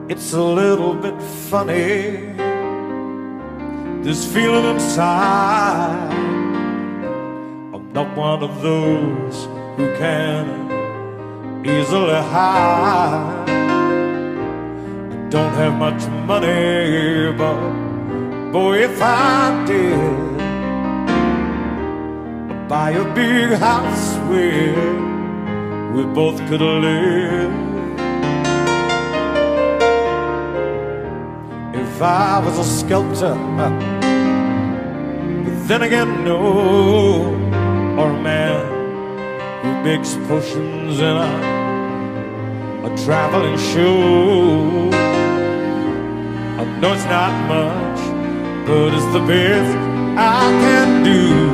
It's a little bit funny, this feeling inside. I'm not one of those who can easily hide. I don't have much money, but boy, if I did, I'd buy a big house where we both could live. If I was a sculptor, but then again, no, or a man who makes potions in a traveling show. I know it's not much, but it's the best I can do.